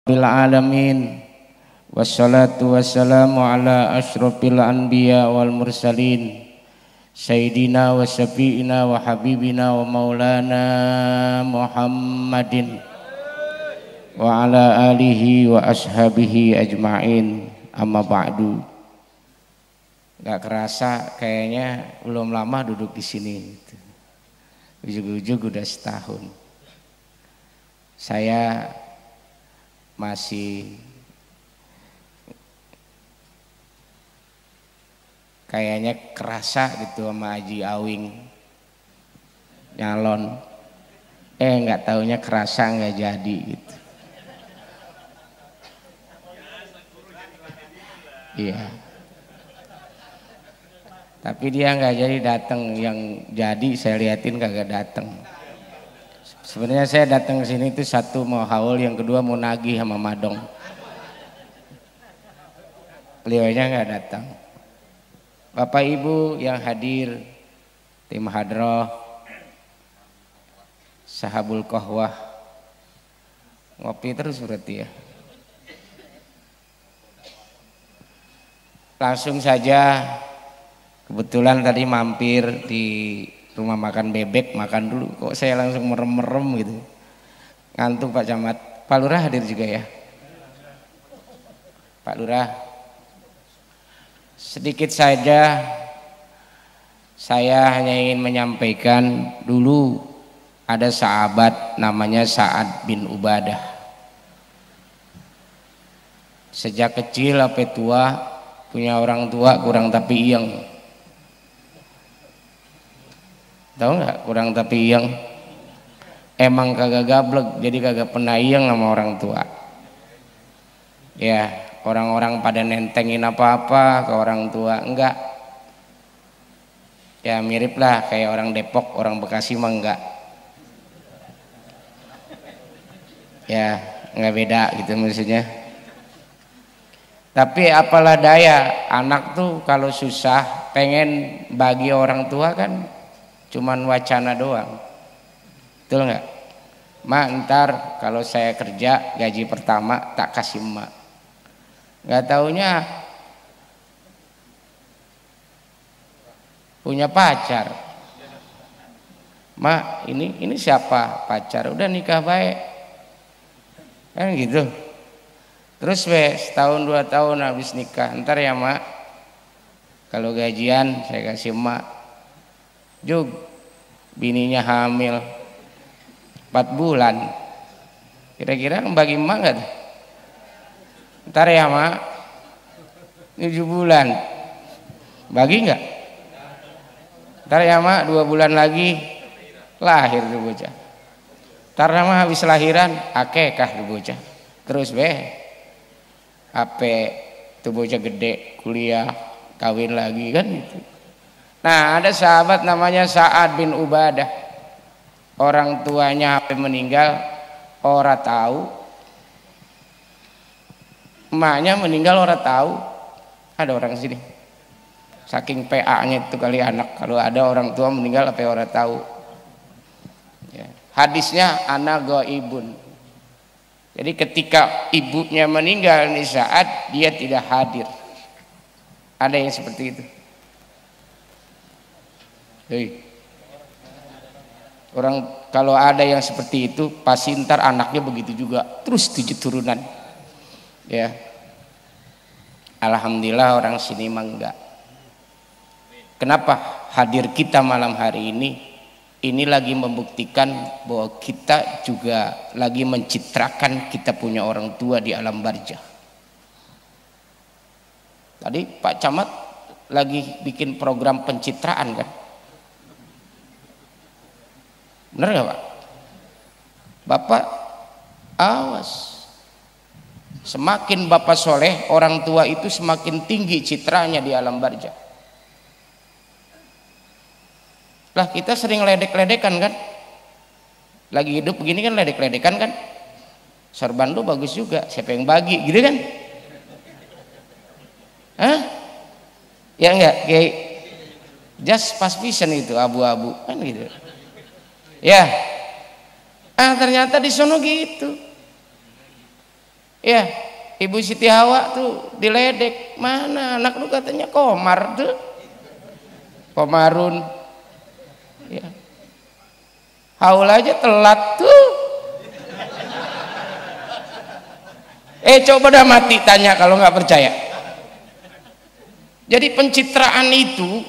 bil alamin wassalatu wassalamu ala asyrafil anbiya wal mursalin sayyidina wa syafi'ina wa habibina wa maulana Muhammadin wa ala alihi wa ashabihi ajma'in, amma ba'du. Gak kerasa kayaknya belum lama duduk di sini, ujug-ujug udah setahun. Saya masih kayaknya kerasa gitu sama Haji Awing nyalon, nggak taunya kerasa nggak jadi gitu. Iya, tapi dia nggak jadi datang, yang jadi saya liatin kagak datang. Sebenarnya saya datang ke sini itu satu mau haul, yang kedua mau nagih sama Madong. Beliaunya nggak datang. Bapak Ibu yang hadir, tim hadroh, sahabul kohwah, ngopi terus berarti ya. Langsung saja, kebetulan tadi mampir di rumah makan bebek, makan dulu. Kok saya langsung merem-merem gitu, ngantuk Pak Camat. Pak Lurah hadir juga ya. Pak Lurah, sedikit saja saya hanya ingin menyampaikan, dulu ada sahabat namanya Sa'ad bin Ubadah. Sejak kecil sampai tua punya orang tua kurang tapi iyeng. Tahu nggak kurang tapi iyeng? Emang kagak gablek, jadi kagak pernah iyeng sama orang tua. Ya, orang-orang pada nentengin apa-apa ke orang tua, enggak. Ya mirip lah kayak orang Depok, orang Bekasi mah enggak. Ya enggak beda gitu maksudnya. Tapi apalah daya, anak tuh kalau susah pengen bagi orang tua kan cuman wacana doang. Betul nggak? Mak, ntar kalau saya kerja gaji pertama tak kasih emak. Nggak taunya punya pacar. Mak, ini siapa pacar? Udah nikah baik. Kan gitu. Terus setahun 2 tahun habis nikah, ntar ya mak, kalau gajian saya kasih emak. Jug, bininya hamil 4 bulan, kira-kira bagi emak nggak tuh? Ntar ya mak, 7 bulan, bagi nggak? Ntar ya mak, 2 bulan lagi lahir tuh bocah. Ntar mak habis lahiran akekah tuh bocah. Terus HP tuh bocah gede, kuliah, kawin lagi kan gitu. Nah, ada sahabat namanya Sa'ad bin Ubadah. Orang tuanya sampai meninggal, ora tahu. Emaknya meninggal ora tahu. Ada orang sini. Saking PA-nya itu kali anak, kalau ada orang tua meninggal apa ora tahu. Ya. Hadisnya ana ghaibun. Jadi ketika ibunya meninggal di saat dia tidak hadir. Ada yang seperti itu. Hei. Orang kalau ada yang seperti itu pasti ntar anaknya begitu juga, terus 7 turunan. Ya. Alhamdulillah orang sini mah enggak. Kenapa hadir kita malam hari ini? Ini lagi membuktikan bahwa kita juga lagi mencitrakan kita punya orang tua di alam barzah. Tadi Pak Camat lagi bikin program pencitraan kan? Benar nggak Pak? Bapak awas, semakin Bapak soleh, orang tua itu semakin tinggi citranya di alam barzah. Lah kita sering ledek-ledekan kan? Lagi hidup begini kan ledek-ledekan kan? Sorban lu bagus juga, siapa yang bagi gitu kan? Hah? Ya enggak, kayak just past vision itu, abu-abu kan gitu. Ya, ternyata di sono gitu. Ya, Ibu Siti Hawa tuh diledek, mana anak lu katanya Komar tuh, Komarun. Ya. Haul aja telat tuh. Coba dah mati tanya kalau nggak percaya. Jadi pencitraan itu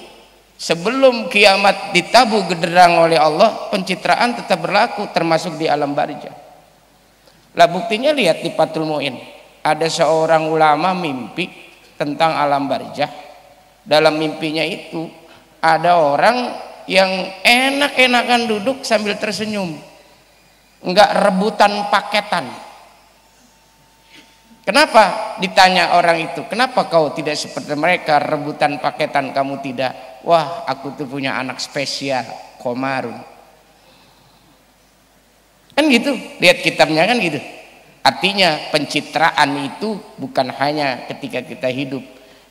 sebelum kiamat ditabuh gederang oleh Allah, pencitraan tetap berlaku termasuk di alam barzah. Lah buktinya lihat di Fathul Muin, ada seorang ulama mimpi tentang alam barzah. Dalam mimpinya itu ada orang yang enak-enakan duduk sambil tersenyum, enggak rebutan paketan. Kenapa? Ditanya orang itu, kenapa kau tidak seperti mereka, rebutan paketan kamu tidak? Wah, aku tuh punya anak spesial, Komarun. Kan gitu, lihat kitabnya kan gitu. Artinya pencitraan itu bukan hanya ketika kita hidup.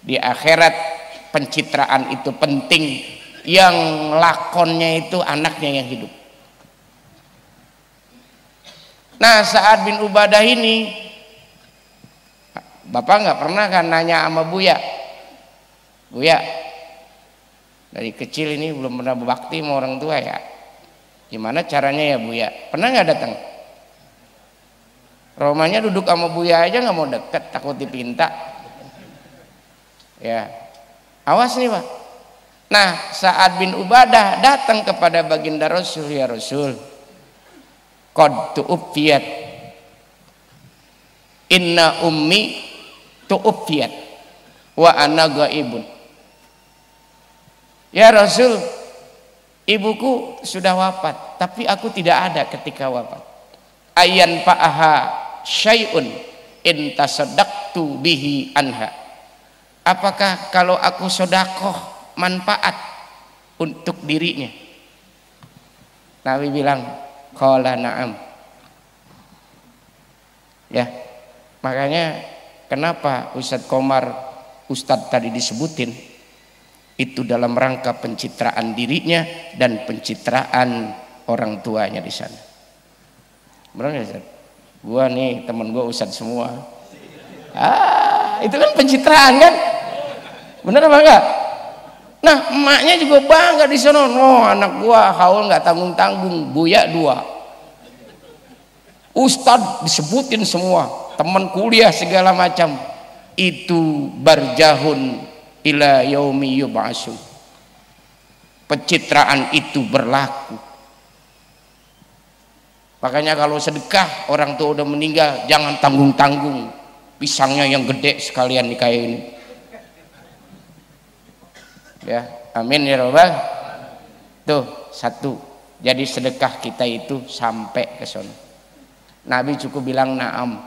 Di akhirat pencitraan itu penting, yang lakonnya itu anaknya yang hidup. Nah, Sa'ad bin Ubadah ini, Bapak nggak pernah kan nanya sama Buya, Buya, dari kecil ini belum pernah berbakti sama orang tua ya, gimana caranya ya Buya? Pernah nggak datang? Romanya duduk sama Buya aja nggak mau deket, takut dipinta. Ya, awas nih Pak. Nah, Sa'ad bin Ubadah datang kepada baginda Rasul, ya Rasul, qad tu'fiyat, inna ummi tu'fiyat wa ana ghaibun. Ya Rasul, ibuku sudah wafat, tapi aku tidak ada ketika wafat. Ayan fa'aha syai'un in tasaddaqtu bihi anha. Apakah kalau aku sedekah manfaat untuk dirinya? Nabi bilang, qala na'am. Ya, makanya kenapa Ustadz Komar, Ustadz tadi disebutin, itu dalam rangka pencitraan dirinya dan pencitraan orang tuanya di sana. Benar nggak Ustadz? Gua nih temen gua Ustadz semua. Itu kan pencitraan kan? Bener apa enggak? Nah, emaknya juga bangga di sana. Oh, anak gua haul nggak tanggung-tanggung, Buya 2. Ustadz disebutin semua, teman kuliah segala macam. Itu barjahun ila yaumi yub'atsun. Pencitraan itu berlaku. Makanya kalau sedekah orang tua udah meninggal jangan tanggung-tanggung, pisangnya yang gede sekalian nih kayak ini. Ya, amin ya robbal. Tuh satu. Jadi sedekah kita itu sampai ke sana. Nabi cukup bilang na'am.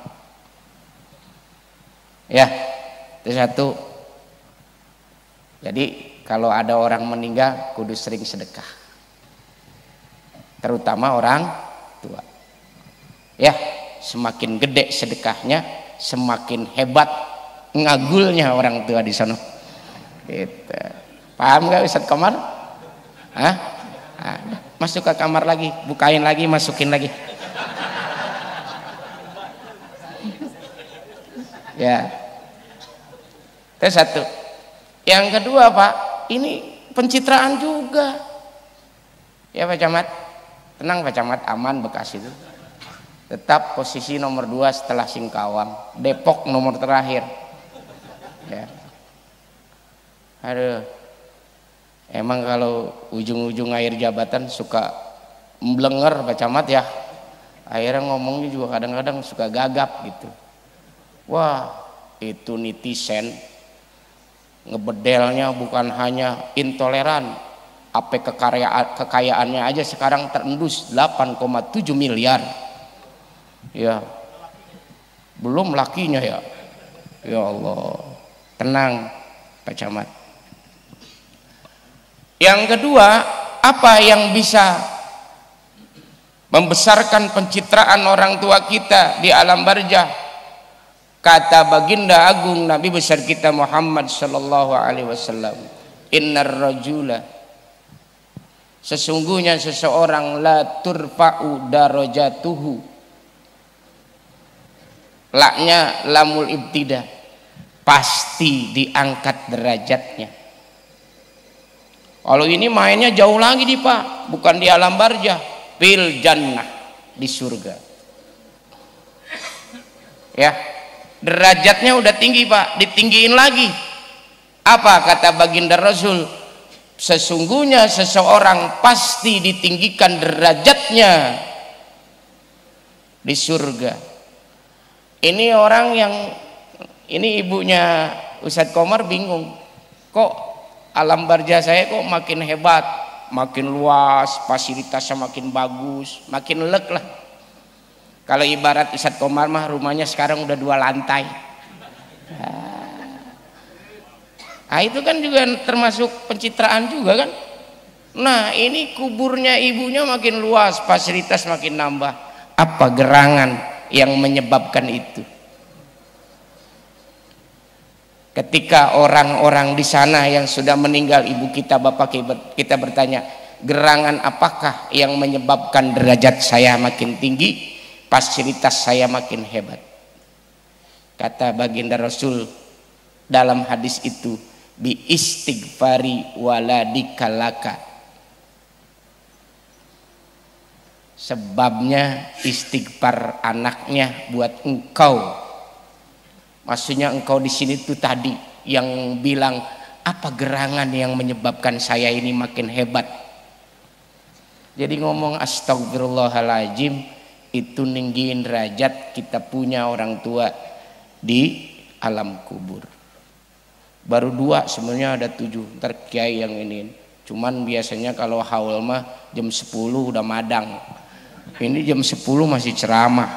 Ya, itu satu. Jadi kalau ada orang meninggal kudu sering sedekah, terutama orang tua. Ya, semakin gede sedekahnya, semakin hebat ngagulnya orang tua di sana. Gitu. Paham gak Ustadz Komar? Hah? Masuk ke kamar lagi, bukain lagi, masukin lagi. Ya, itu satu. Yang kedua Pak, ini pencitraan juga. Ya Pak Camat, tenang Pak Camat, aman Bekasi itu. Tetap posisi nomor 2 setelah Singkawang. Depok nomor terakhir. Ya. Aduh, emang kalau ujung-ujung air jabatan suka memblenger Pak Camat ya. Akhirnya ngomongnya juga kadang-kadang suka gagap gitu. Wah, itu netizen ngebedelnya bukan hanya intoleran, apa kekayaannya aja sekarang terendus 8,7 miliar. Ya, belum lakinya ya. Ya Allah, tenang Pak Camat. Yang kedua, apa yang bisa membesarkan pencitraan orang tua kita di alam barzah? Kata baginda agung Nabi besar kita Muhammad sallallahu alaihi wasallam, innar rajula, sesungguhnya seseorang la turfa'u darajatuhu, laknya lamul ibtida, pasti diangkat derajatnya. Kalau ini mainnya jauh lagi nih Pak, bukan di alam barzah, fil jannah, di surga. Ya, derajatnya udah tinggi Pak, ditinggiin lagi. Apa kata baginda Rasul? Sesungguhnya seseorang pasti ditinggikan derajatnya di surga. Ini orang yang, ini ibunya Ustadz Komar bingung, kok alam barzah saya kok makin hebat, makin luas, fasilitasnya makin bagus, makin lek lah. Kalau ibarat Ustadz Komar mah rumahnya sekarang udah 2 lantai. Nah itu kan juga termasuk pencitraan juga kan. Nah ini kuburnya ibunya makin luas, fasilitas makin nambah. Apa gerangan yang menyebabkan itu? Ketika orang-orang di sana yang sudah meninggal, ibu kita, bapak kita bertanya, gerangan apakah yang menyebabkan derajat saya makin tinggi, fasilitas saya makin hebat? Kata baginda Rasul dalam hadis itu, bi istighfari waladikalaka. Sebabnya istighfar anaknya buat engkau. Maksudnya engkau di sini tuh tadi yang bilang, apa gerangan yang menyebabkan saya ini makin hebat? Jadi ngomong astagfirullahaladzim itu ninggiin derajat kita punya orang tua di alam kubur. Baru 2, sebenarnya ada 7. Ntar kiai yang ini. Cuman biasanya kalau haul mah jam 10 udah madang. Ini jam 10 masih ceramah.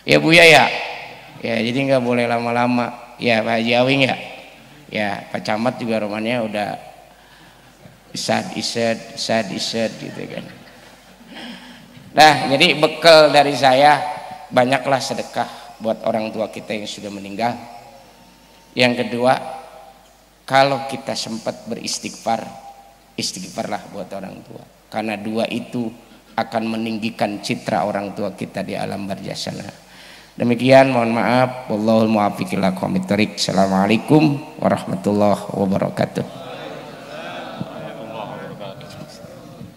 Ya Buya ya. Ya jadi nggak boleh lama-lama. Ya Pak Haji Awing ya. Ya Pak Camat juga romannya udah isad gitu kan. Nah jadi bekal dari saya, banyaklah sedekah buat orang tua kita yang sudah meninggal. Yang kedua, kalau kita sempat beristighfar, istighfarlah buat orang tua, karena 2 itu akan meninggikan citra orang tua kita di alam barzah sana. Demikian, mohon maaf. Wallahul muwaffiq ila aqwamit thoriq. Assalamualaikum warahmatullahi wabarakatuh.